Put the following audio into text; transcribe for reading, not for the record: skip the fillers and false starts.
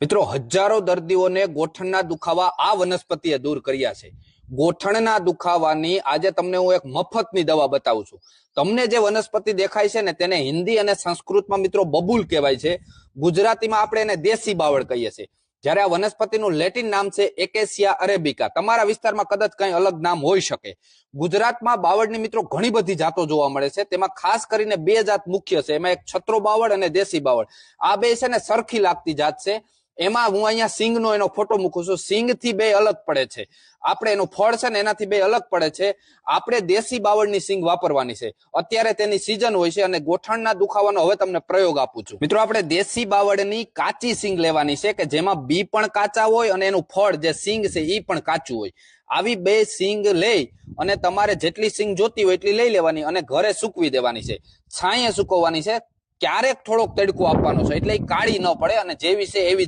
મિત્રો, હજારો દર્દીઓને ગોઠણના દુખાવા આ વનસ્પતિએ દૂર કર્યા છે. ગોઠણના દુખાવાની આજે તમને હું એક મફતની દવા બતાવું છું. તમને જે વનસ્પતિ દેખાય છે ને તેને હિન્દી અને સંસ્કૃતમાં મિત્રો બબૂલ કહેવાય છે. ગુજરાતીમાં આપણે એને દેશી બાવળ કહીએ છીએ. જ્યારે આ વનસ્પતિનું લેટિન નામ છે એકેસિયા અરેબિકા. તમારા વિસ્તારમાં કદાચ કંઈ અલગ નામ હોઈ શકે. ગુજરાતમાં બાવળની મિત્રો ઘણી બધી જાતો જોવા મળે છે. તેમાં ખાસ કરીને બે જાત મુખ્ય છે. એમાં એક છત્રો બાવળ અને દેશી બાવળ. આ બે છે ને સરખી લાગતી જાત છે. એમાં હું અહીંયા સિંગનો એનો ફોટો મૂકું છું. સિંગથી બે અલગ પડે છે. આપણે એનું ફળ છે ને એનાથી બે અલગ પડે છે. આપણે દેશી બાવળની સિંગ વાપરવાની છે. અત્યારે તેની સિઝન હોય છે અને ગોઠણના દુખાવાનો હવે તમને પ્રયોગ આપું છું. મિત્રો, આપણે દેશી બાવળની કાચી સિંગ લેવાની છે કે જેમાં બી પણ કાચા હોય અને એનું ફળ જે સિંગ છે એ પણ કાચું હોય. આવી બે સિંગ લઈ અને તમારે જેટલી સિંગ જોતી હોય એટલી લઈ લેવાની અને ઘરે સૂકવી દેવાની છે. છાંયે સૂકવવાની છે. ક્યારેક થોડોક તડકો આપવાનો છે એટલે એ કાળી ન પડે અને જેવી છે એવી